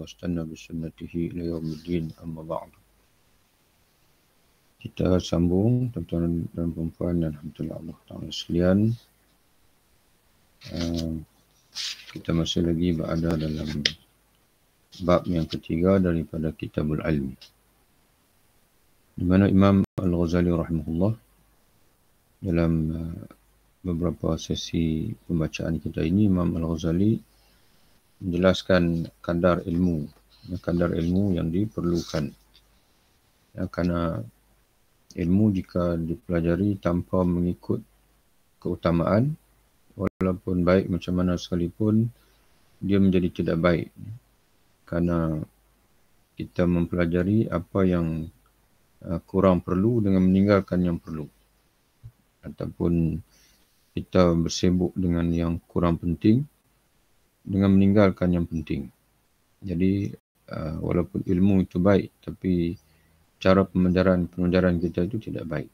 واستنى بسنته إلى يوم الدين أما بعد. Kita sambung tuan-tuan dan puan-puan dan alhamdulillah Allah Ta'ala sekalian. Kita masih lagi berada dalam bab yang ketiga daripada Kitabul Ilmi, di mana Imam Al-Ghazali rahimahullah dalam beberapa sesi pembacaan kita ini, Imam Al-Ghazali menjelaskan kadar ilmu yang diperlukan. Kerana ilmu jika dipelajari tanpa mengikut keutamaan, walaupun baik macam mana sekalipun, dia menjadi tidak baik. Kerana kita mempelajari apa yang kurang perlu dengan meninggalkan yang perlu. Ataupun kita bersibuk dengan yang kurang penting dengan meninggalkan yang penting. Jadi walaupun ilmu itu baik, tapi cara pengajaran kita itu tidak baik.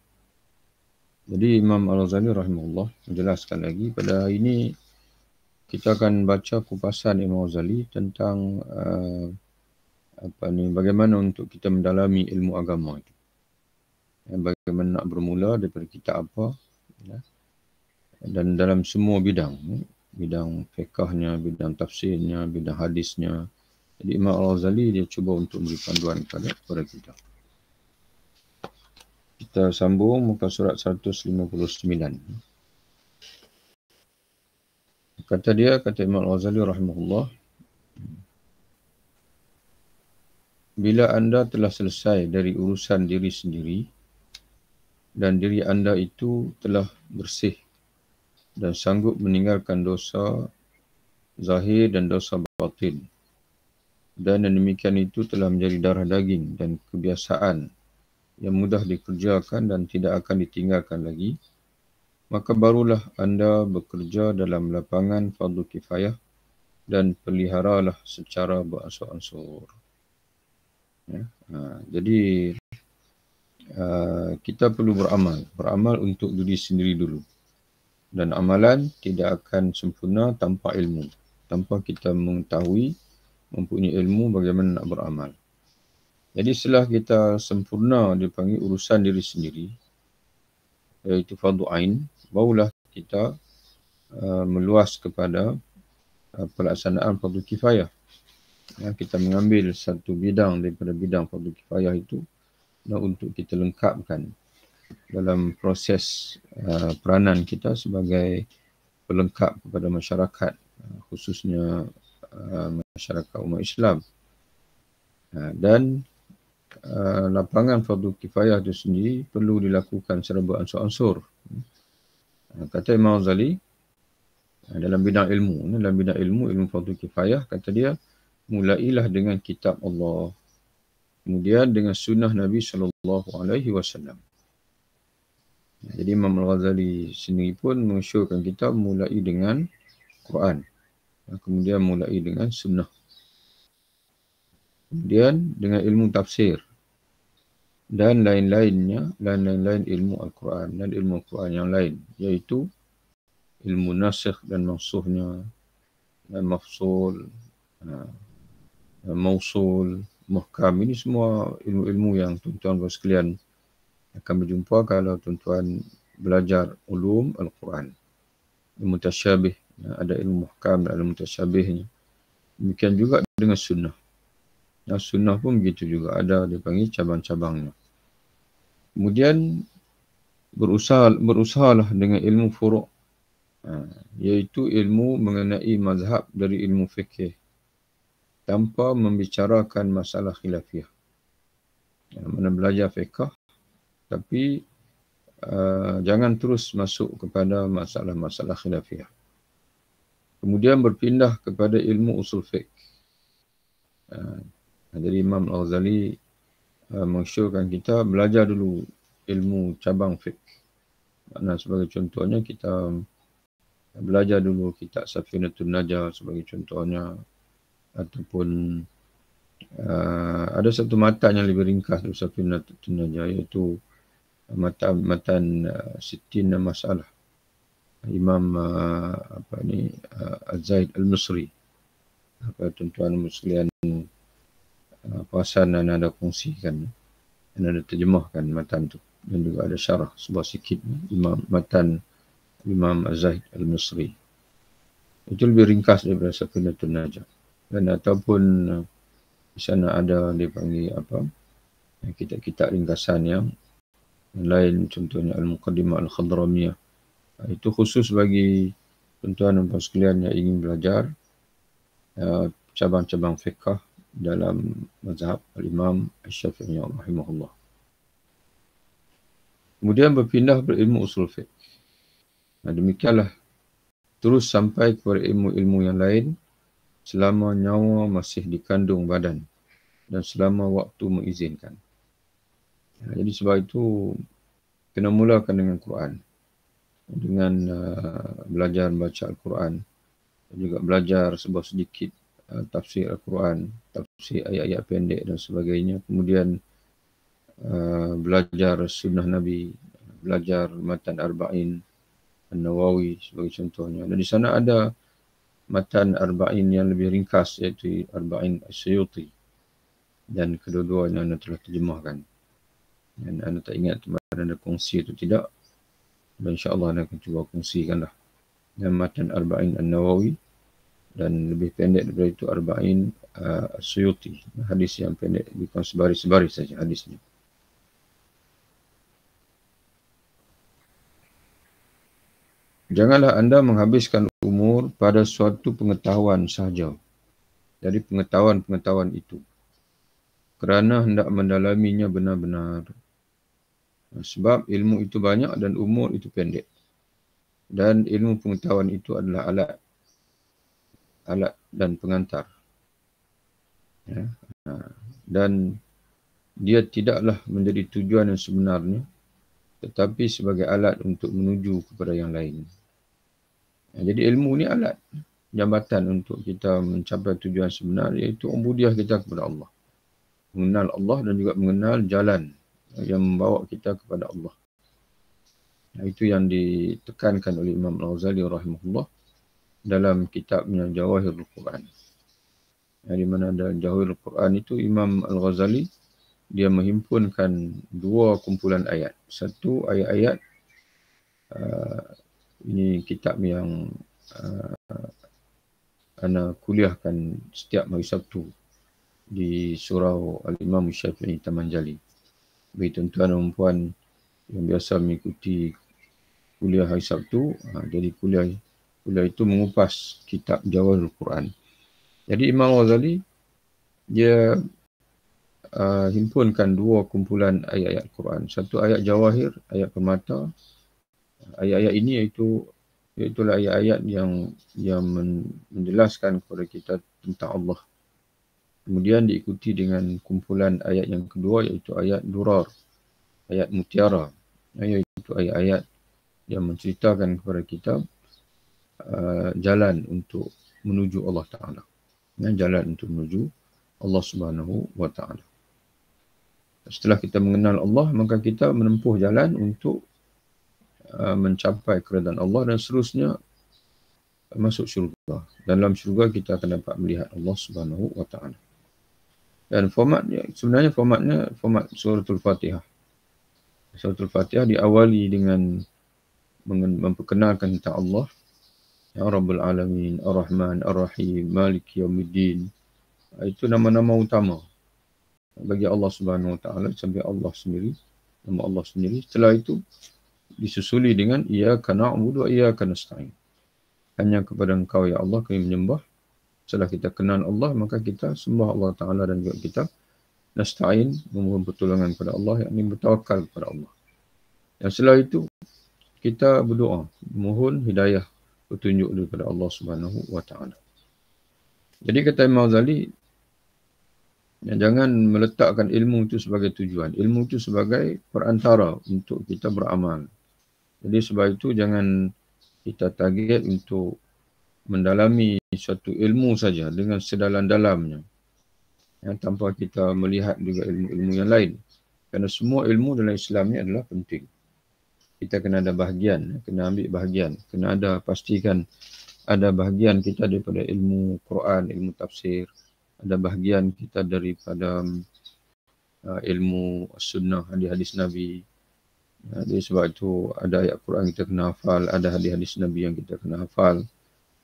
Jadi Imam Al-Ghazali rahimahullah menjelaskan lagi. Pada hari ini kita akan baca kupasan Imam Al-Ghazali tentang bagaimana untuk kita mendalami ilmu agama itu. Bagaimana nak bermula daripada kita apa, dan dalam semua bidang, bidang fiqahnya, bidang tafsirnya, bidang hadisnya. Jadi Imam Al-Ghazali dia cuba untuk beri panduan kepada kita. Kita sambung muka surat 159. Kata Imam Al-Ghazali rahimahullah, bila anda telah selesai dari urusan diri sendiri dan diri anda itu telah bersih dan sanggup meninggalkan dosa zahir dan dosa batin, dan yang demikian itu telah menjadi darah daging dan kebiasaan yang mudah dikerjakan dan tidak akan ditinggalkan lagi, maka barulah anda bekerja dalam lapangan fardu kifayah dan peliharalah secara beransur-ansur. Jadi kita perlu beramal untuk diri sendiri dulu. Dan amalan tidak akan sempurna tanpa ilmu, tanpa kita mengetahui, mempunyai ilmu bagaimana nak beramal. Jadi setelah kita sempurna dipanggil urusan diri sendiri, iaitu fardu ain, barulah kita meluas kepada pelaksanaan fardu kifayah. Kita mengambil satu bidang daripada bidang fardu kifayah itu untuk kita lengkapkan dalam proses peranan kita sebagai pelengkap kepada masyarakat, khususnya masyarakat umat Islam. Dan lapangan fardu kifayah itu sendiri perlu dilakukan secara beransur-ansur. Kata Imam Ghazali dalam bidang ilmu, ilmu fardu kifayah, kata dia, mulailah dengan kitab Allah, kemudian dengan sunnah Nabi SAW. Jadi Imam Al-Ghazali sendiri pun mengesyorkan kita mulai dengan Quran, kemudian mulai dengan sunnah, kemudian dengan ilmu tafsir dan lain-lain ilmu Al-Quran dan ilmu Al-Quran yang lain, iaitu ilmu nasikh dan mansukhnya, dan mafsul, mausul, muhkam. Ini semua ilmu-ilmu yang tuan-tuan sekalian akan berjumpa kalau tuan-tuan belajar ulum Al-Quran. Ilmu tasyabih, ada ilmu muhkam dan ilmu tasyabihnya. Demikian juga dengan sunnah. Sunnah pun begitu juga, ada dipanggil cabang-cabangnya. Kemudian berusahalah dengan ilmu furu', iaitu ilmu mengenai mazhab dari ilmu fikih, tanpa membicarakan masalah khilafiyah. Mana belajar fiqh, tapi jangan terus masuk kepada masalah-masalah khilafiyah. Kemudian berpindah kepada ilmu usul fiqh. Jadi Imam Al-Ghazali mengesyorkan kita belajar dulu ilmu cabang fiqh. Makna sebagai contohnya kita belajar dulu kitab Safinatun Najah sebagai contohnya, ataupun ada satu matan yang lebih ringkas dari Safinatun Najah, iaitu matan Sittin Masalah Imam Az-Zaid Al-Misri. Tuan-tuan sekalian perasan anda ada kongsikan, anda ada terjemahkan matan tu, dan juga ada syarah sebuah sikit matan Imam Az-Zahid Al-Misri. Itu lebih ringkas daripada Safinatun Najah. Dan ataupun di sana ada dipanggil kitab-kitab ringkasan yang lain, contohnya Al-Muqaddimah Al-Khadramiyah. Itu khusus bagi tuan-tuan dan puan sekalian yang ingin belajar cabang-cabang fiqh dalam mazhab Al-Imam Asy-Syafi'i rahimahullah. Kemudian berpindah berilmu usul fiqh. Demikianlah terus sampai kepada ilmu-ilmu yang lain selama nyawa masih dikandung badan dan selama waktu mengizinkan. Jadi sebab itu kena mulakan dengan Quran, dengan belajar membaca Al-Quran, dan juga belajar sebuah sedikit tafsir Al-Quran, tafsir ayat-ayat pendek dan sebagainya. Kemudian belajar sunnah Nabi, belajar matan Arba'in An-Nawawi sebagai contohnya. Dan di sana ada matan Arba'in yang lebih ringkas, iaitu Arba'in As-Suyuti. Dan kedua-duanya anda telah terjemahkan. Dan anda tak ingat anda kongsi itu tidak. Dan insyaAllah anda akan cuba kongsikanlah. Dan matan Arba'in An-Nawawi. Dan lebih pendek daripada itu Arba'in As-Suyuti. Hadis yang pendek, bukan sebaris-sebaris saja hadisnya. Janganlah anda menghabiskan umur pada suatu pengetahuan sahaja. Dari pengetahuan-pengetahuan itu. Kerana hendak mendalaminya benar-benar. Sebab ilmu itu banyak dan umur itu pendek. Dan ilmu pengetahuan itu adalah alat dan pengantar. Dan dia tidaklah menjadi tujuan yang sebenarnya, tetapi sebagai alat untuk menuju kepada yang lain. Jadi ilmu ni alat, jambatan untuk kita mencapai tujuan sebenar, iaitu ubudiah kita kepada Allah. Mengenal Allah dan juga mengenal jalan yang membawa kita kepada Allah. Itu yang ditekankan oleh Imam Al-Ghazali rahimahullah dalam kitabnya Jawahirul Quran. Di mana ada Jawahirul Quran itu, Imam Al-Ghazali dia menghimpunkan dua kumpulan ayat. Satu ayat-ayat, ini kitab yang ana kuliahkan setiap hari Sabtu di surau Al-Imam Syafi'i Taman Jali. Bagi tuan-tuan dan puan yang biasa mengikuti kuliah hari Sabtu, jadi kuliah itu mengupas kitab Jawahirul Quran. Jadi Imam Ghazali dia himpunkan dua kumpulan ayat-ayat Quran. Satu ayat Jawahir, ayat permata. Ayat-ayat ini iaitulah ayat-ayat yang menjelaskan kepada kita tentang Allah. Kemudian diikuti dengan kumpulan ayat yang kedua, iaitu ayat durar, ayat mutiara, iaitu ayat-ayat yang menceritakan kepada kita jalan untuk menuju Allah Ta'ala. Jalan untuk menuju Allah Subhanahu wa Ta'ala. Setelah kita mengenal Allah, maka kita menempuh jalan untuk mencapai keredaan Allah dan seterusnya masuk syurga. Dalam syurga kita akan dapat melihat Allah Subhanahu wa Ta'ala. Dan formatnya format suratul Fatihah. Suratul Fatihah diawali dengan memperkenalkan tentang Allah, ya Rabbul Alamin, Ar-Rahman, Ar-Rahim, Maliki Yawmiddin. Itu nama-nama utama bagi Allah Subhanahu wa Ta'ala, sampai Allah sendiri, nama Allah sendiri. Setelah itu disusuli dengan Iyyaka na'budu wa iyyaka nasta'in. Hanya kepada Engkau ya Allah kami menyembah. Setelah kita kenal Allah, maka kita sembah Allah Ta'ala dan juga kita nasta'in, memohon pertolongan kepada Allah, yakni bertawakal kepada Allah. Dan setelah itu kita berdoa, mohon hidayah, petunjuk daripada Allah Subhanahu wa Ta'ala. Jadi kata Imam Ghazali, jangan meletakkan ilmu itu sebagai tujuan. Ilmu itu sebagai perantara untuk kita beramal. Jadi sebab itu jangan kita target untuk mendalami suatu ilmu saja dengan sedalam-dalamnya, tanpa kita melihat juga ilmu-ilmu yang lain. Kerana semua ilmu dalam Islam ni adalah penting. Kita kena ada bahagian, kena ambil bahagian, kena ada pastikan ada bahagian kita daripada ilmu Quran, ilmu tafsir, ada bahagian kita daripada ilmu sunnah, hadis-hadis Nabi. Jadi sebab itu ada ayat Quran kita kena hafal, ada hadis-hadis Nabi yang kita kena hafal.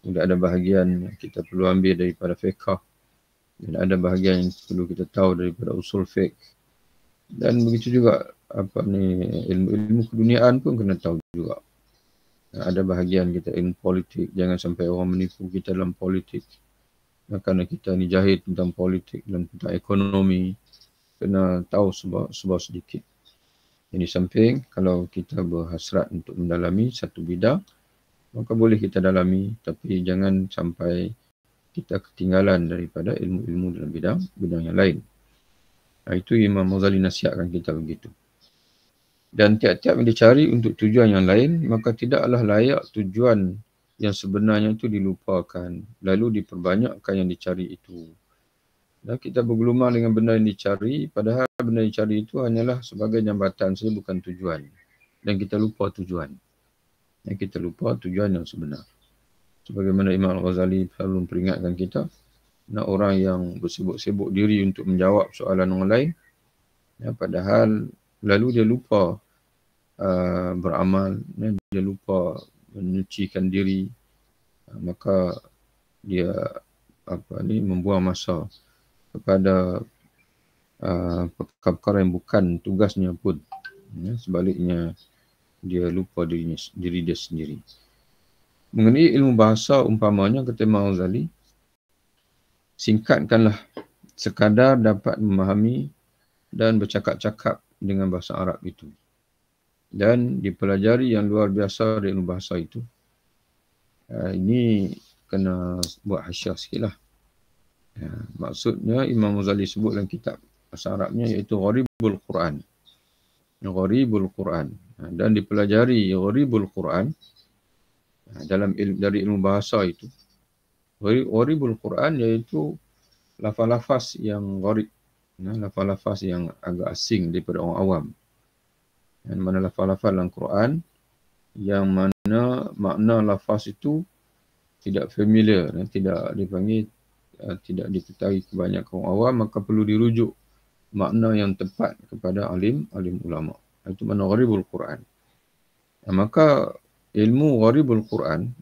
Kemudian ada bahagian yang kita perlu ambil daripada fiqh. Dan ada bahagian yang perlu kita tahu daripada usul fiqh. Dan begitu juga ilmu-ilmu keduniaan pun kena tahu juga. Ada bahagian kita ilmu politik, jangan sampai orang menipu kita dalam politik. Kerana kita ni jahil tentang politik dan tentang ekonomi, kena tahu sebab sedikit. Jadi samping kalau kita berhasrat untuk mendalami satu bidang, maka boleh kita dalami, tapi jangan sampai kita ketinggalan daripada ilmu-ilmu dalam bidang yang lain. Itu Imam Ghazali nasihatkan kita begitu. Dan tiap-tiap yang dicari untuk tujuan yang lain, maka tidaklah layak tujuan yang sebenarnya itu dilupakan, lalu diperbanyakkan yang dicari itu. Dan kita bergelumang dengan benda yang dicari, padahal benda yang dicari itu hanyalah sebagai jambatan saja, bukan tujuan. Dan kita lupa tujuan. Dan kita lupa tujuan yang sebenar. Sebagaimana Imam Al-Ghazali selalu memperingatkan kita, orang yang bersibuk-sibuk diri untuk menjawab soalan orang lain, padahal lalu dia lupa beramal, dia lupa menyucikan diri, maka dia membuang masa kepada perkara yang bukan tugasnya pun. Sebaliknya dia lupa diri dia sendiri. Mengenai ilmu bahasa umpamanya, kata Imam Ghazali, singkatkanlah sekadar dapat memahami dan bercakap-cakap dengan bahasa Arab itu. Dan dipelajari yang luar biasa dari ilmu bahasa itu. Ini kena buat hasyiah sikit lah. Maksudnya Imam Ghazali sebut dalam kitab bahasa Arabnya iaitu Gharibul Quran. Gharibul Quran. Dan dipelajari Gharibul Quran dari ilmu bahasa itu. Gharibul Quran iaitu lafaz-lafaz yang gharib. Lafaz-lafaz yang agak asing daripada orang awam. Yang mana lafaz-lafaz dalam Quran yang mana makna lafaz itu tidak familiar, tidak dipanggil, tidak diketahui kebanyakan orang awam, maka perlu dirujuk makna yang tepat kepada alim ulama. Itu makna gharibul Quran. Maka ilmu gharibul Quran,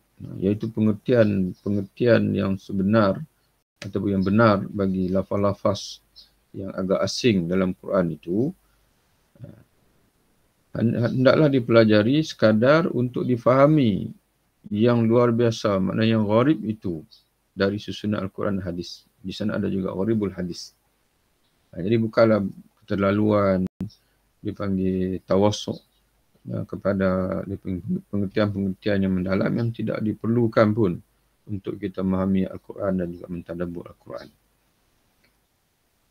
iaitu pengertian yang sebenar ataupun yang benar bagi lafaz-lafaz yang agak asing dalam Quran itu, hendaklah dipelajari sekadar untuk difahami yang luar biasa, maknanya yang gharib itu dari susunan Al-Quran dan hadis. Di sana ada juga gharibul hadis. Jadi bukanlah keterlaluan dipanggil tawassuk kepada pengertian-pengertian yang mendalam yang tidak diperlukan pun untuk kita memahami Al-Quran dan juga mentadabbur Al-Quran.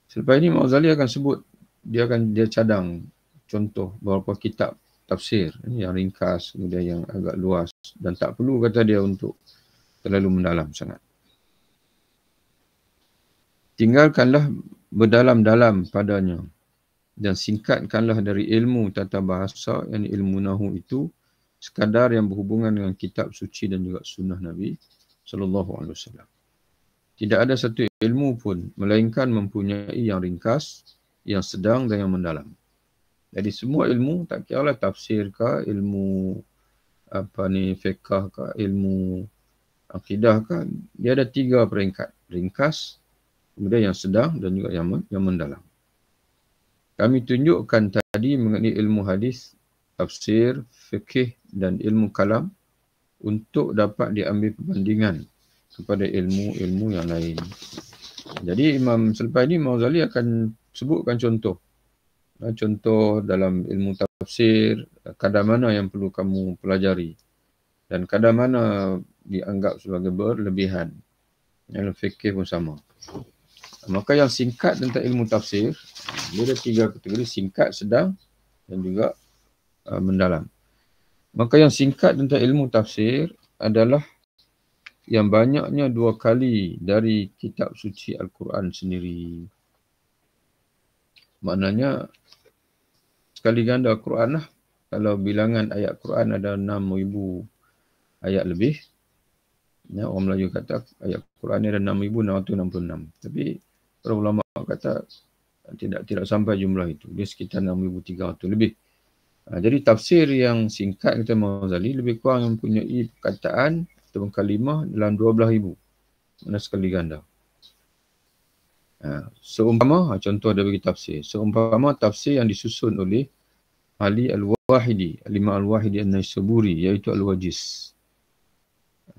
Selepas ini Imam Ghazali akan sebut, dia cadang contoh beberapa kitab tafsir yang ringkas, kemudian yang agak luas dan tak perlu kata dia untuk terlalu mendalam sangat. Tinggalkanlah berdalam-dalam padanya dan singkatkanlah dari ilmu tata bahasa, yang ilmu nahu itu sekadar yang berhubungan dengan kitab suci dan juga sunnah Nabi SAW. Tidak ada satu ilmu pun melainkan mempunyai yang ringkas, yang sedang dan yang mendalam. Jadi semua ilmu, tak kiralah tafsir ke, ilmu fiqh ke, ilmu akidah ke, dia ada 3 peringkat. Ringkas, kemudian yang sedang dan juga yang mendalam. Kami tunjukkan tadi mengenai ilmu hadis, tafsir, fikih dan ilmu kalam untuk dapat diambil perbandingan kepada ilmu-ilmu yang lain. Jadi selepas ini Imam Ghazali akan sebutkan contoh. Contoh dalam ilmu tafsir, kadar mana yang perlu kamu pelajari dan kadar mana dianggap sebagai berlebihan. Dalam fikih pun sama. Maka yang singkat tentang ilmu tafsir, dia ada 3 kategori: singkat, sedang dan juga mendalam. Maka yang singkat tentang ilmu tafsir adalah yang banyaknya 2 kali dari kitab suci Al-Quran sendiri. Maknanya sekali ganda Al-Quran lah. Kalau bilangan ayat Quran ada 6,000 ayat lebih. Orang Melayu kata ayat Quran ni ada 6,666. Tapi para ulama kata tidak sampai jumlah itu. Dia sekitar 6,300 lebih. Jadi tafsir yang singkat kata Ghazali lebih kurang mempunyai perkataan atau kalimah dalam 12,000. Mana sekali ganda. Seumpama, contoh dia bagi tafsir. Seumpama tafsir yang disusun oleh Ali Al-Wahidi, Al-Imam Al-Wahidi An-Naisaburi, iaitu Al-Wajiz.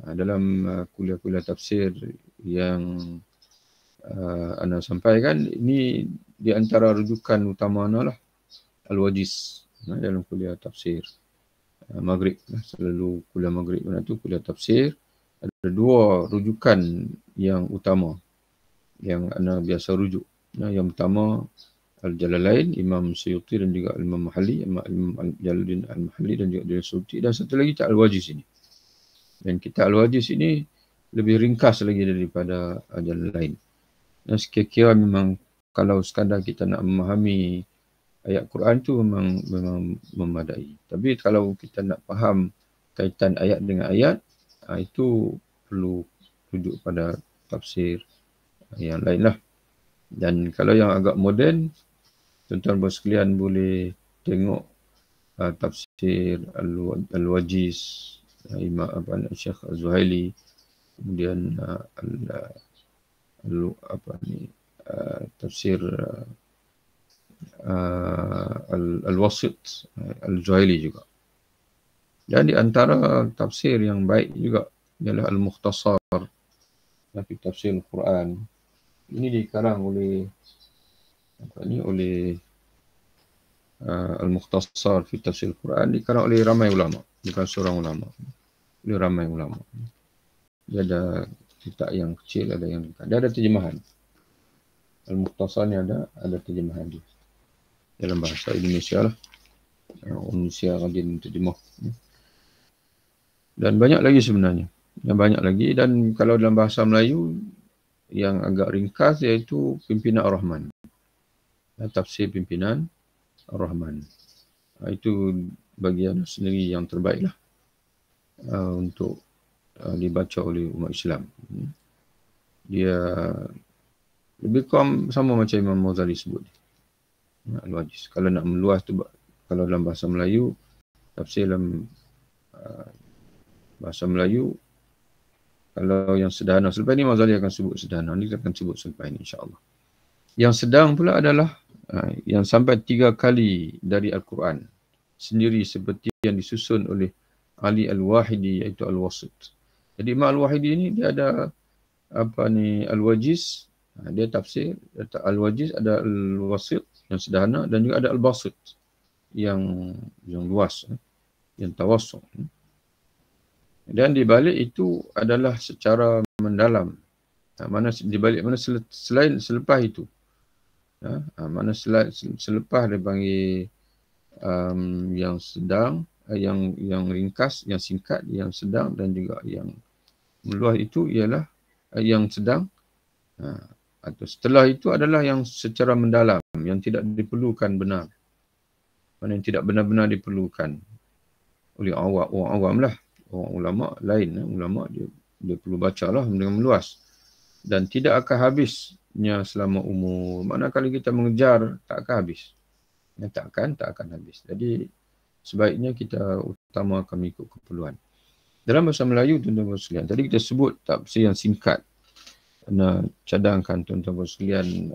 Dalam kuliah-kuliah tafsir yang anda sampaikan, ini di antara rujukan utama lah, Al-Wajiz. Dalam kuliah tafsir Maghrib. Selalu kuliah Maghrib mana tu, kuliah tafsir. Ada dua rujukan yang utama yang anda biasa rujuk. Yang pertama Al-Jalalain, Imam Suyuti dan juga Imam Mahalli, Imam Jalaluddin Al-Mahalli dan juga Al-Suyuti, dan satu lagi kitab Al-Wajiz ini. Dan kitab Al-Wajiz ini lebih ringkas lagi daripada Al-Jalalain. Dan sekiranya memang kalau sekadar kita nak memahami ayat Quran tu memang memadai. Tapi kalau kita nak faham kaitan ayat dengan ayat, itu perlu rujuk pada tafsir yang lain lah. Dan kalau yang agak moden, tuan-tuan bos sekalian boleh tengok tafsir Al-Wajiz, Imam Syekh Az-Zuhaili, kemudian tafsir Al-Wasit Al-Zuhaili juga. Dan di antara tafsir yang baik juga ialah Al-Mukhtasar fi tafsir Al-Quran. Ini dikarang oleh Al-Mukhtasar fi tafsir Al-Quran, dikarang oleh ramai ulama, bukan seorang ulama. Oleh ramai ulama. Dia ada kitab yang kecil, ada yang ringkas. Dia ada terjemahan. Al-Mukhtasar ni ada terjemahan dia dalam bahasa Indonesia lah. Indonesia rajin terjemah. Dan banyak lagi sebenarnya. Banyak lagi. Dan kalau dalam bahasa Melayu yang agak ringkas iaitu Pimpinan Ar-Rahman. Tafsir Pimpinan Ar-Rahman. Itu bagian sendiri yang terbaik lah untuk dibaca oleh umat Islam. Dia lebih kurang sama macam Imam Ghazali sebut. Al-Wajiz. Kalau nak meluas tu, kalau dalam bahasa Melayu, tafsir dalam bahasa Melayu, kalau yang sederhana, selepas ini Ghazali akan sebut sederhana, ini kita akan sebut selepas ini insyaAllah. Yang sedang pula adalah yang sampai 3 kali dari Al-Quran sendiri seperti yang disusun oleh Ali Al-Wahidi, iaitu Al-Wasit. Jadi Imam Al-Wahidi ini dia ada Al-Wajiz, dia tafsir. Al-Wajiz, ada Al-Wasit yang sederhana, dan juga ada Al-Basit yang luas, yang tawassuk. Dan di balik itu adalah secara mendalam. Mana di balik mana selain selepas itu. Mana selepas dia panggil yang sedang, yang ringkas, yang singkat, yang sedang dan juga yang meluas itu ialah yang sedang. Atau setelah itu adalah yang secara mendalam, yang tidak diperlukan benar. Mana yang tidak benar-benar diperlukan oleh orang awam lah. Orang ulama lain, ulama dia perlu baca lah dengan meluas. Dan tidak akan habisnya selama umur. Mana kalau kita mengejar, tak akan habis. Tak akan habis. Jadi sebaiknya kita utamakan mengikut keperluan. Dalam bahasa Melayu, tuan-tuan sekalian, tadi kita sebut tafsir yang singkat. Nak cadangkan tuan-tuan sekalian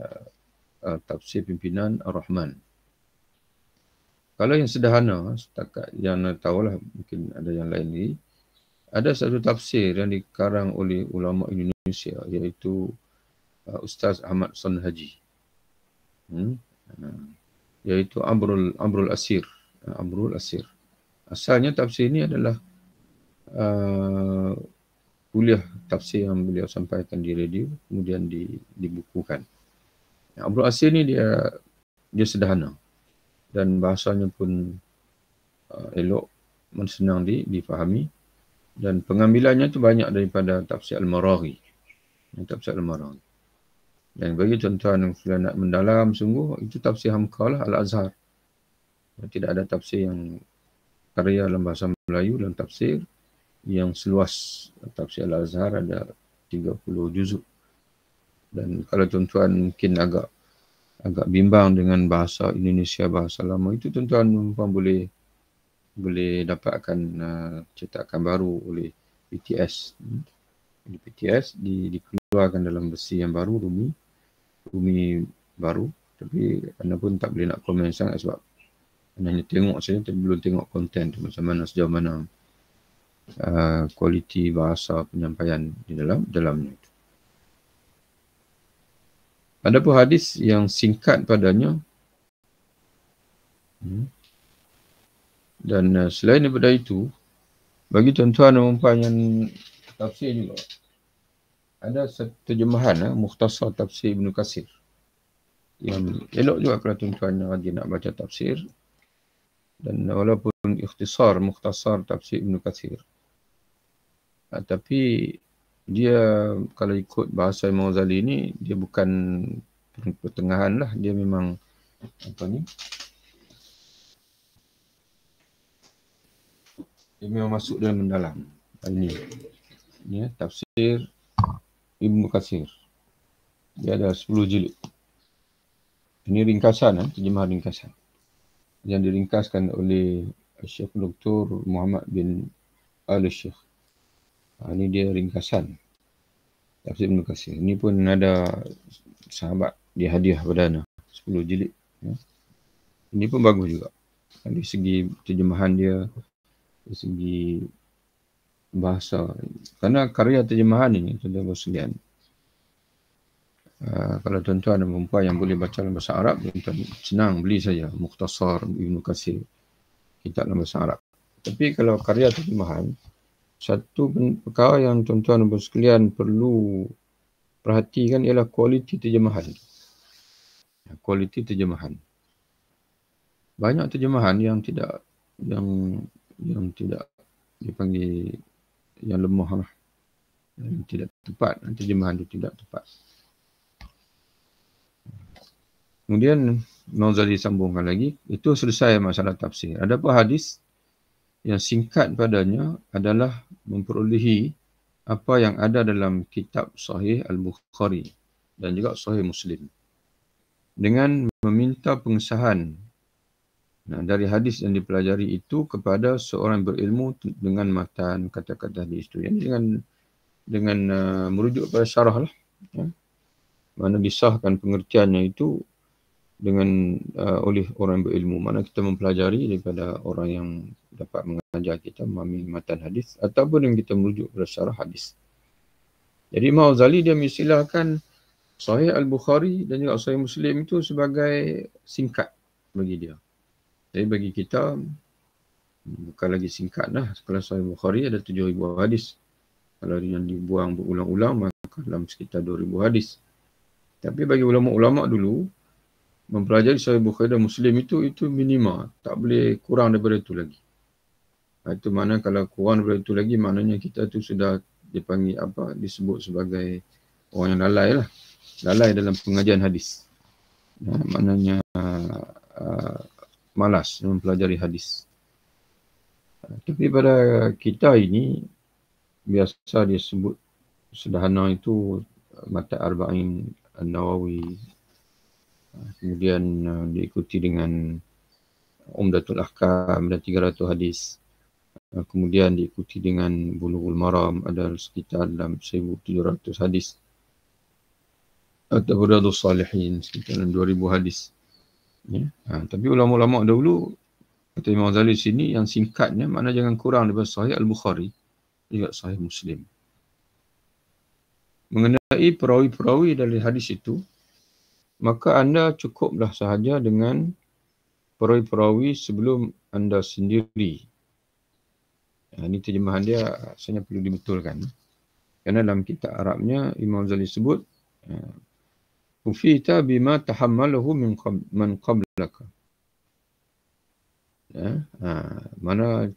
tafsir Pimpinan Ar-Rahman. Kalau yang sederhana, setakat yang tahulah, mungkin ada yang lain lagi. Ada satu tafsir yang dikarang oleh ulama Indonesia, iaitu Ustaz Ahmad San Haji. Iaitu Amrul Asir. Amrul Asir. Asalnya tafsir ini adalah kuliah tafsir yang beliau sampaikan di radio, kemudian dibukukan. Amrul Asir ni dia sederhana dan bahasanya pun elok, senang difahami, dan pengambilannya tu banyak daripada tafsir Al-Maraghi. Tafsir Al-Maraghi. Dan bagi tuan-tuan yang nak mendalam sungguh, itu tafsir Hamka lah, Al-Azhar. Tidak ada tafsir yang karya dalam bahasa Melayu dalam tafsir yang seluas tafsir Al-Azhar, ada 30 juzuk. Dan kalau tuan-tuan mungkin agak bimbang dengan bahasa Indonesia, bahasa lama, itu tuan-tuan boleh dapatkan cetakan baru oleh PTS. Di PTS dikeluarkan dalam versi yang baru, Rumi baru. Tapi anda pun tak boleh nak komen sangat sebab hanya tengok saja, tapi belum tengok konten tu macam mana, sejauh mana kualiti bahasa penyampaian di dalamnya. Ada pun hadis yang singkat padanya, dan selain daripada itu, bagi tuan-tuan dan puan yang tafsir juga, ada satu terjemahan Mukhtasar Tafsir Ibn Katsir yang elok juga kalau tuan-tuan yang rajin nak baca tafsir. Dan walaupun ikhtisar Mukhtasar Tafsir Ibn Katsir, tapi dia kalau ikut bahasa Imam Ghazali ni, dia bukan pertengahan lah, dia memang dia memang masuk dalam mendalam. Ini tafsir Ibn Katsir, dia ada 10 jilid. Ini ringkasan, terjemahan ringkasan yang diringkaskan oleh Syekh Dr. Muhammad bin Al-Syekh. Ini dia ringkasan tafsir Ibn Katsir. Ini pun ada sahabat dia hadiah pada ana 10 jilid. Ini pun bagus juga dari segi terjemahan dia, dari segi bahasa. Karena karya terjemahan ini, tuan-tuan sekalian, kalau tuan-tuan dan perempuan yang boleh baca dalam bahasa Arab, tuan-tuan senang beli saja Mukhtasar Ibn Katsir, kitab dalam bahasa Arab. Tapi kalau karya terjemahan, satu perkara yang tuan-tuan dan sekalian perlu perhatikan ialah kualiti terjemahan. Kualiti terjemahan. Banyak terjemahan yang tidak dipanggil yang lemah lah, yang tidak tepat, terjemahan itu tidak tepat. Kemudian Imam Ghazali sambungkan lagi, itu selesai masalah tafsir. Adapun hadis yang singkat padanya adalah memperolehi apa yang ada dalam kitab Sahih Al-Bukhari dan juga Sahih Muslim, dengan meminta pengesahan dari hadis yang dipelajari itu kepada seorang berilmu dengan matan kata-kata hadis itu. Yang dengan merujuk pada syarah lah, mana disahkan pengertiannya itu dengan oleh orang berilmu. Mana kita mempelajari daripada orang yang dapat mengajar kita memahami matan hadis, ataupun yang kita merujuk pada syarah hadis. Jadi Imam Ghazali dia mengistilahkan Sahih Al-Bukhari dan juga Sahih Muslim itu sebagai singkat bagi dia. Jadi bagi kita bukan lagi singkat lah. Kalau Sahih Bukhari ada 7,000 hadis. Kalau yang dibuang berulang-ulang, maka dalam sekitar 2,000 hadis. Tapi bagi ulama-ulama dulu, mempelajari Sahih Bukhari dan Muslim itu minima. Tak boleh kurang daripada itu lagi. Itu mana kalau kurang daripada itu lagi, maknanya kita tu sudah dipanggil disebut sebagai orang yang lalai lah. Lalai dalam pengajian hadis. Maknanya malas mempelajari hadis. Tapi pada kita ini, biasa disebut sederhana itu Matan Arba'in An-Nawawi. Kemudian diikuti dengan Umdatul Ahkam, ada 300 hadis. Kemudian diikuti dengan Bulughul Maram, ada sekitar dalam 1,700 hadis. Atau Riyadhus Shalihin, sekitar 2,000 hadis. Tapi ulama-ulama dahulu, kata Imam Ghazali sini, yang singkatnya, makna jangan kurang daripada Sahih Al-Bukhari, juga Sahih Muslim. Mengenai perawi-perawi dari hadis itu, maka anda cukuplah sahaja dengan perawi-perawi sebelum anda sendiri. Ini terjemahan dia sebenarnya perlu dibetulkan. Kerana dalam kitab Arabnya, Imam Ghazali sebut, Ufita bima tahammalahu man qablaka. Mana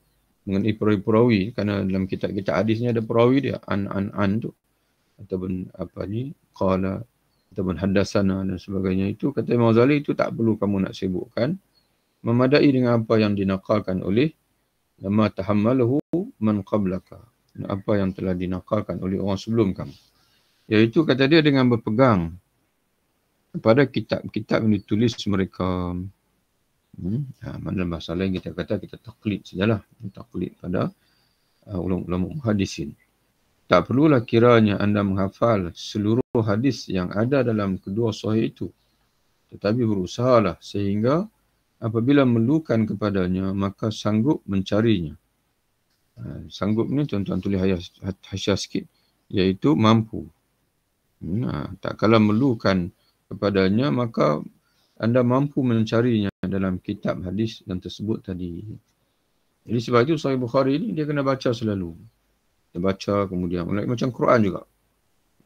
mengenai perawi-perawi, kerana dalam kitab-kitab hadisnya ada perawi dia, an tu. Ataupun qala, ataupun haddasana dan sebagainya. Itu kata Imam Ghazali, itu tak perlu kamu nak sibukkan. Memadai dengan apa yang dinakalkan oleh lama tahammalahu man qablaka. Apa yang telah dinakalkan oleh orang sebelum kamu. Iaitu kata dia dengan berpegang kepada kitab-kitab yang ditulis mereka. Mana bahasa lain kita kata kita taklid sajalah. Taklid pada ulama muhaddisin. Tak perlulah kiranya anda menghafal seluruh hadis yang ada dalam kedua sahih itu. Tetapi berusahalah sehingga apabila memerlukan kepadanya, maka sanggup mencarinya. Sanggup ni tuan-tuan tulis hasyiah sikit. Iaitu mampu. Tak kala memerlukan kepadanya, maka anda mampu mencarinya dalam kitab hadis yang tersebut tadi. Jadi sebab itu Sahih Bukhari ni dia kena baca selalu. Dia baca kemudian macam Quran juga.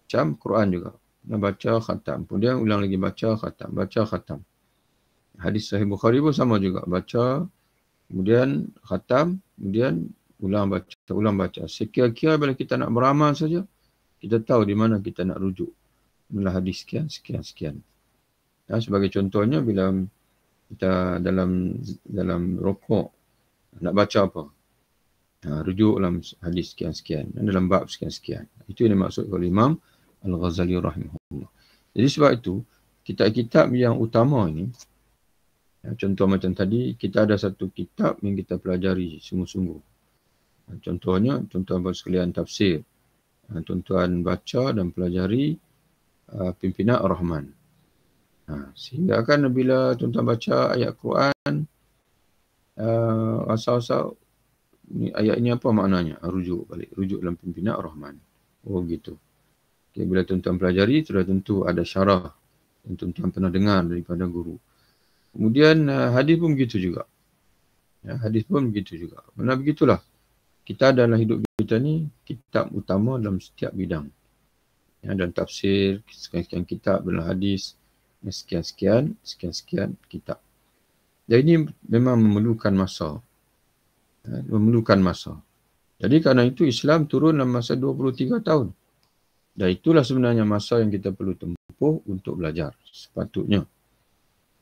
Macam Quran juga. Dia baca khatam. Kemudian ulang lagi baca khatam. Baca khatam. Hadis Sahih Bukhari pun sama juga. Baca, kemudian khatam, kemudian ulang baca. Sekira-kira bila kita nak beramal saja, kita tahu di mana kita nak rujuk. Inilah hadis sekian. Sebagai contohnya, bila kita dalam rokok, nak baca apa? Rujuk dalam hadis sekian. Dalam bab sekian. Itu yang dimaksud oleh Imam Al-Ghazali rahimahullah. Jadi sebab itu, kitab-kitab yang utama ini, contoh macam tadi, kita ada satu kitab yang kita pelajari sungguh-sungguh. Contohnya, tuan-tuan sekalian tafsir. Tuan-tuan baca dan pelajari Pimpinan Ar-Rahman. Sehingga kan bila tuan-tuan baca ayat Quran, asal-asal ayat ini apa maknanya? Rujuk dalam Pimpinan Ar-Rahman. Oh gitu. Okay, bila tuan-tuan pelajari, sudah tentu ada syarah yang tuan-tuan pernah dengar daripada guru. Kemudian hadis pun begitu juga. Benar begitulah. Kita dalam hidup kita ni, kitab utama dalam setiap bidang. Dan tafsir, sekian-sekian kitab dalam hadis, sekian-sekian kitab. Dan ini memang memerlukan masa. Jadi kerana itu Islam turun dalam masa 23 tahun. Dan itulah sebenarnya masa yang kita perlu tempuh untuk belajar. Sepatutnya.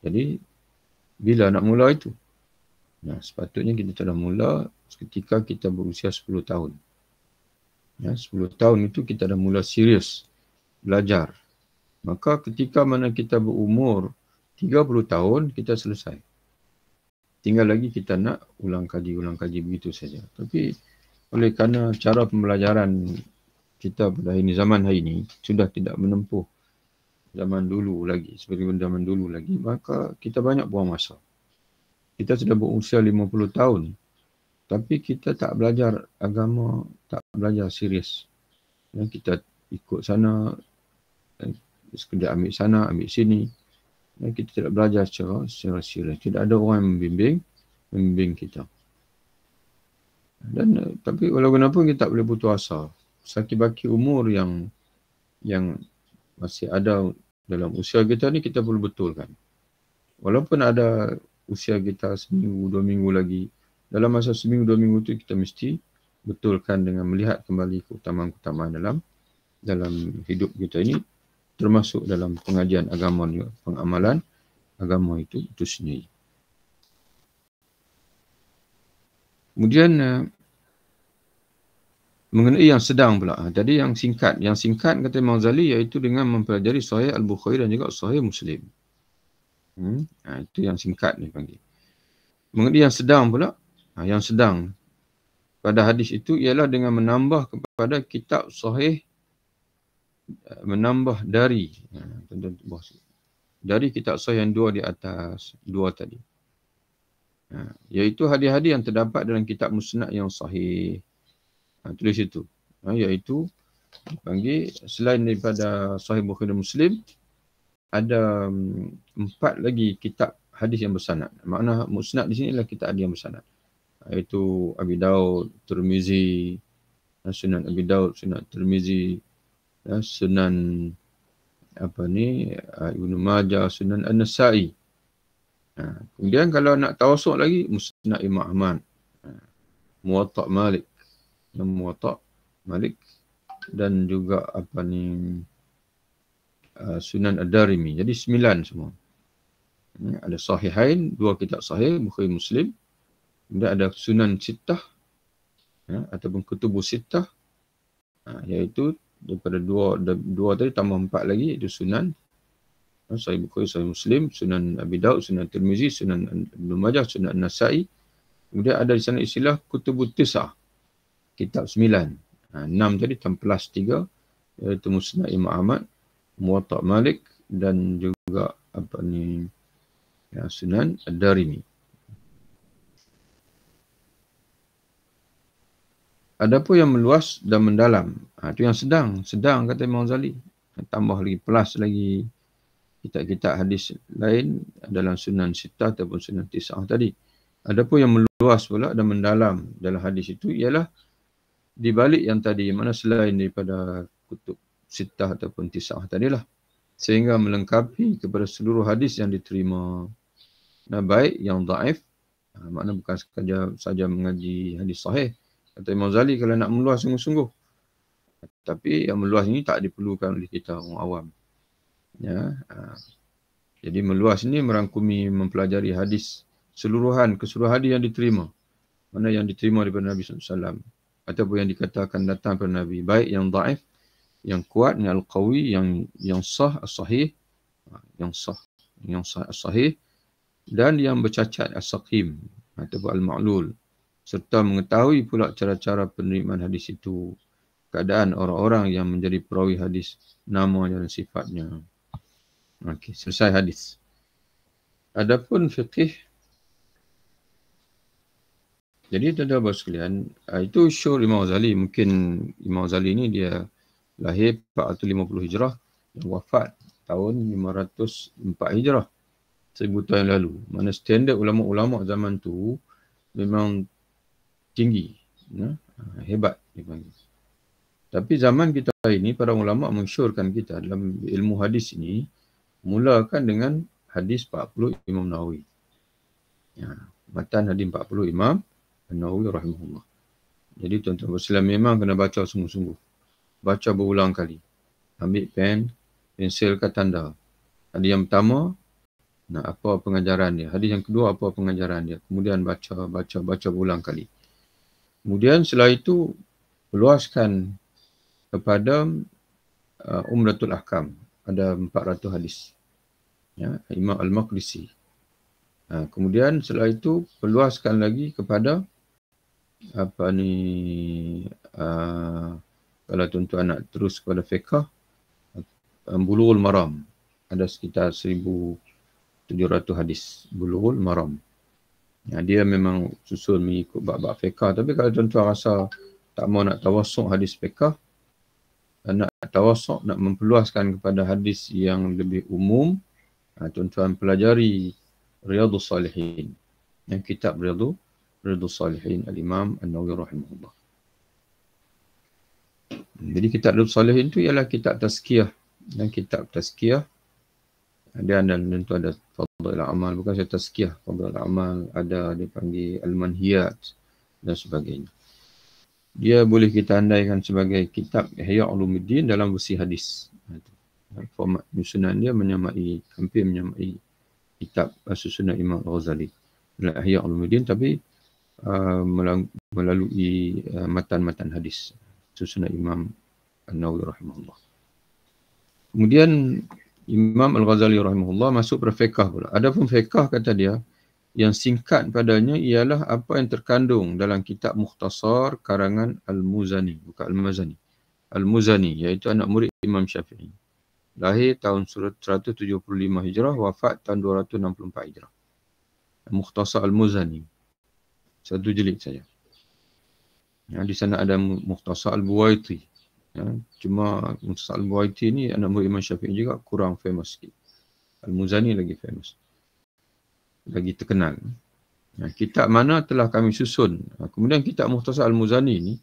Jadi, bila nak mula itu? Sepatutnya kita telah mula ketika kita berusia 10 tahun. 10 tahun itu kita dah mula serius belajar. Maka ketika mana kita berumur 30 tahun, kita selesai. Tinggal lagi kita nak ulang kaji begitu saja. Tapi oleh kerana cara pembelajaran kita pada zaman hari ini sudah tidak menempuh zaman dulu lagi, maka kita banyak buang masa. Kita sudah berusia 50 tahun, tapi kita tak belajar agama, tak belajar serius. Kita ikut sana, sekejap ambil sana, ambil sini. Kita tidak belajar secara serius. Tidak ada orang yang membimbing kita. Dan tapi walaupun kita tak boleh putus asa. Sakit-baki umur yang masih ada dalam usia kita ni, kita perlu betulkan. Walaupun ada usia kita seminggu, 2 minggu lagi, dalam masa seminggu, 2 minggu tu kita mesti betulkan dengan melihat kembali keutamaan-keutamaan dalam hidup kita ini, termasuk dalam pengajian agama, pengamalan agama itu sendiri. Kemudian mengenai yang sedang pula. Jadi yang singkat kata Imam Ghazali, iaitu dengan mempelajari Sahih Al-Bukhari dan juga Sahih Muslim. Itu yang singkat ni panggil. Mengenai yang sedang pula, yang sedang pada hadis itu ialah dengan menambah kepada kitab Sahih, menambah dari kitab Sahih yang 2 di atas, 2 tadi. Iaitu hadis-hadis yang terdapat dalam kitab Musnad yang sahih. Tulis itu. Iaitu panggil selain daripada Sahih Bukhari dan Muslim, ada 4 lagi kitab hadis yang bersanad. Makna Musnad di sini adalah kitab hadis yang bersanad. Iaitu Abi Daud, Tirmizi, Sunan Abi Daud, Sunan Tirmizi, Sunan Ibnu Majah, Sunan An-Nasa'i. Kemudian kalau nak tawasuk lagi, Musnad Imam Ahmad, Muwatta' Malik dan juga Sunan Ad-Darimi. Jadi 9 semua. Ada Sahihain, 2 kitab sahih, Bukhari Muslim. Kemudian ada Sunan Sittah, ataupun Kutubus Sittah, iaitu Daripada dua tadi tambah 4 lagi, itu sunan. Sahih Bukhari, Sahih Muslim, Sunan Abi Daud, Sunan Tirmizi, Sunan Ibnu Majah, Sunan An-Nasa'i. Kemudian ada di sana istilah Kutubut Tis'ah, kitab 9. 6 tadi plus 3, iaitu Musnad Imam Ahmad, Muwatta' Malik dan juga Sunan Ad-Darimi. Adapun yang meluas dan mendalam, itu yang sedang kata Imam Ghazali. Tambah lagi, plus lagi kitab-kitab hadis lain dalam Sunan Sittah ataupun Sunan Tis'ah tadi. Adapun yang meluas pula dan mendalam dalam hadis itu ialah di balik yang tadi, mana selain daripada kutub Sittah ataupun Tis'ah tadilah, sehingga melengkapi kepada seluruh hadis yang diterima. Baik yang dhaif, makna bukan saja mengaji hadis sahih. Kata Imam Ghazali, kalau nak meluas sungguh-sungguh. Tapi yang meluas ini tak diperlukan oleh kita orang awam. Jadi meluas ini merangkumi mempelajari hadis keseluruhan hadis yang diterima. Mana yang diterima daripada Nabi SAW. Ataupun yang dikatakan datang daripada Nabi. Baik yang dhaif, yang kuat, yang al-qawi, yang sah, as-sahih. Yang sah, as-sahih. Dan yang bercacat, as-saqim. Ataupun al-ma'lul. Serta mengetahui pula cara-cara penerimaan hadis itu. Keadaan orang-orang yang menjadi perawi hadis. Namanya dan sifatnya. Okey, selesai hadis. Adapun fiqih. Jadi tuan-tuan sekalian, itu syur Imam Ghazali. Mungkin Imam Ghazali ni dia lahir 450 Hijrah. Dan wafat tahun 504 Hijrah. 1000 tahun yang lalu. Mana standard ulama-ulama zaman tu memang tinggi. Hebat dipanggil. Tapi zaman kita ini, para ulama mensyurkan kita dalam ilmu hadis ini, mulakan dengan hadis 40 Imam Nawawi. Matan hadis 40 Imam Nawawi rahimahullah. Jadi tuan-tuan berselam memang kena baca sungguh-sungguh. Baca berulang kali. Ambil pen, pensel ke tanda. Hadis yang pertama, apa pengajaran dia. Hadis yang kedua, apa pengajaran dia. Kemudian baca berulang kali. Kemudian setelah itu, peluaskan kepada Umratul Ahkam. Ada 400 hadis. Imam Al-Maqdisi. Kemudian setelah itu, peluaskan lagi kepada kalau tuan-tuan nak terus kepada fiqh, Bulughul Maram. Ada sekitar 1700 hadis. Bulughul Maram. Dia memang susun mengikut bab-bab fiqh. Tapi kalau tuan-tuan rasa tak mau nak tawassuk hadis fiqh, nak tawassuk, nak memperluaskan kepada hadis yang lebih umum, tuan-tuan pelajari Riyadhus Salihin. Yang kitab Riyadhus Salihin Al-Imam An-Nawawi rahimahullah. Jadi kitab Riyadhus Salihin itu ialah kitab tazkiyah. Dan kitab tazkiyah, dia tentu ada Fadhil Amal, bukan saya tazkiyah. Fadhil Amal, ada dipanggil Al-Manhiyat dan sebagainya. Dia boleh kita andaikan sebagai kitab Ihya Ulumuddin dalam versi hadis. Format penyusunan dia hampir menyamai kitab susunan Imam Ghazali. Dalam Ihya Ulumuddin, tapi melalui matan-matan hadis. Susunan Imam An-Nawawi rahimahullah. Kemudian Imam Al-Ghazali rahimahullah masuk pada fiqh pula. Adapun fiqh kata dia, yang singkat padanya ialah apa yang terkandung dalam kitab Mukhtasar karangan Al-Muzani, bukan Al-Mazani. Al-Muzani, iaitu anak murid Imam Syafi'i. Lahir tahun 175 Hijrah, wafat tahun 264 Hijrah. Mukhtasar Al-Muzani. Satu jilid saja. Di sana ada Mukhtasar Al-Buwaiti. Cuma Mukhtasar Al-Buwaiti ni anak murid Imam Syafi'i juga kurang famous sikit. Al-Muzani lagi famous. Lagi terkenal. Kitab mana telah kami susun. Kemudian kitab Mukhtasar Al-Muzani ni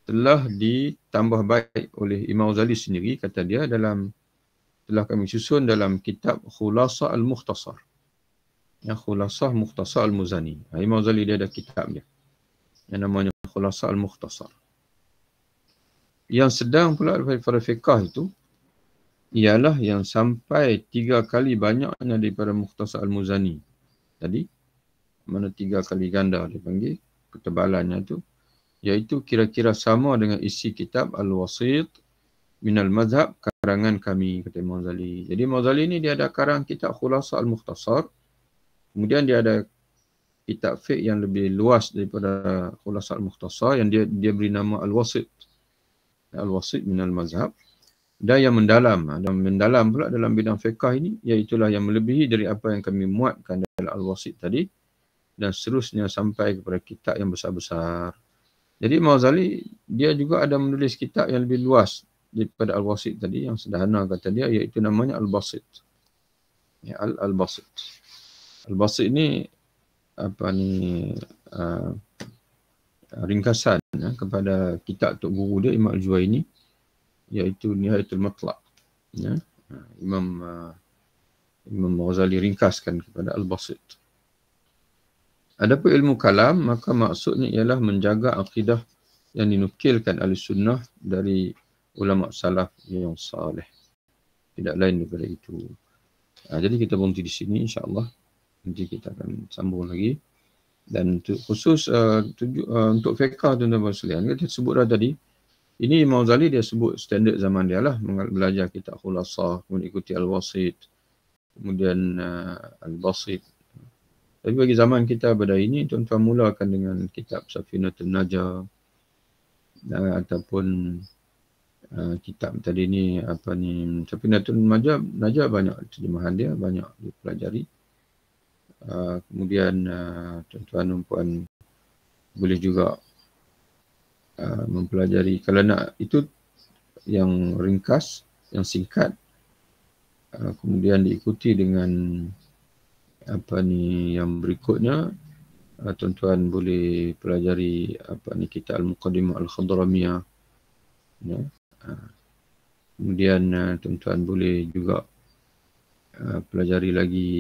telah ditambah baik oleh Imam Ghazali sendiri, kata dia, telah kami susun dalam kitab Khulasah Al-Mukhtasar. Khulasah Mukhtasar Al-Muzani. Imam Ghazali dia ada kitab dia yang namanya Khulasah Al-Mukhtasar. Yang sedang pula daripada fiqh itu ialah yang sampai 3 kali banyaknya daripada Mukhtasar Al-Muzani tadi, mana 3 kali ganda dia panggil ketebalannya tu, iaitu kira-kira sama dengan isi kitab Al-Wasit minal mazhab, karangan kami, kata Imam Ghazali. Jadi Imam Ghazali ni dia ada karang kitab Khulasa al-Mukhtasar. Kemudian dia ada kitab fiqh yang lebih luas daripada Khulasa al-Mukhtasar yang dia beri nama Al-Wasit. Al-Wasit minal mazhab. Dan yang mendalam. Dan mendalam pula dalam bidang fiqh ini, iaitulah yang melebihi dari apa yang kami muatkan dalam Al-Wasit tadi. Dan seterusnya sampai kepada kitab yang besar-besar. Jadi Imam Ghazali, dia juga ada menulis kitab yang lebih luas daripada Al-Wasit tadi, yang sederhana kata dia, iaitu namanya Al-Basit. Ya, Al-Basit. Al-Basit ni, ringkasan kepada kitab Tok Guru dia, Imam Al-Juwaini, iaitu Nihayatul Matlaq. Ya. Imam Ghazali ringkaskan kepada Al-Basit. Adapun ilmu kalam, maka maksudnya ialah menjaga akidah yang dinukilkan oleh sunnah dari ulama salaf yang saleh. Tidak lain daripada itu. Jadi kita berhenti di sini insya-Allah. Nanti kita akan sambung lagi. Dan khusus untuk fiqh tuan-tuan sekalian, kita sebut dah tadi, ini Imam Ghazali dia sebut standard zaman dia lah, belajar kitab Khulasah, kemudian ikuti Al-Wasit, kemudian Al-Basit. Tapi bagi zaman kita pada ini, tuan-tuan mulakan dengan kitab Safinatul Najah, ataupun kitab tadi ni, Safinatul Najah banyak terjemahan dia, banyak dipelajari. Kemudian tuan-tuan dan puan boleh juga mempelajari, kalau nak itu yang ringkas, yang singkat, kemudian diikuti dengan yang berikutnya, tuan-tuan boleh pelajari kitab Al-Muqaddimah Al-Khadramiyah, ya. Kemudian tuan-tuan boleh juga pelajari lagi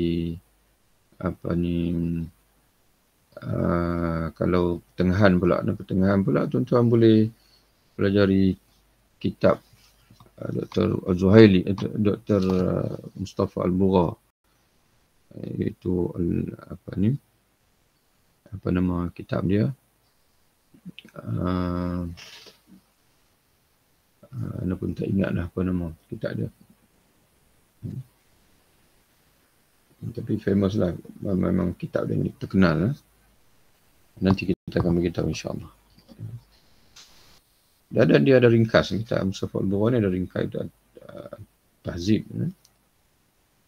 kalau pertengahan pula tuan-tuan boleh pelajari kitab Dr. Az-Zuhaili, Dr. Mustafa Al-Bugha, iaitu apa nama kitab dia, Anda pun tak ingat lah apa nama kitab dia, tapi famous lah, memang kitab dia ni terkenal lah. Nanti kita akan beritahu insya-Allah. Dan dia ada ringkas, kitab Mustafa Al-Bugha ni ada ringkas, tahzib,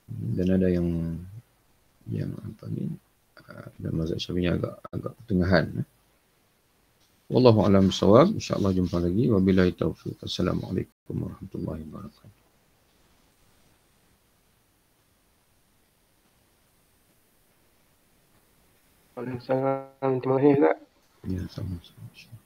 dan ada yang dan mazhab Syafi'i agak pertengahan. Wallahu a'lam bishawab. Insya-Allah jumpa lagi. Wabillahi taufiq. Assalamualaikum warahmatullahi wabarakatuh. Waalaikumsalam. Terima kasih Ustaz. Ya, sama-sama.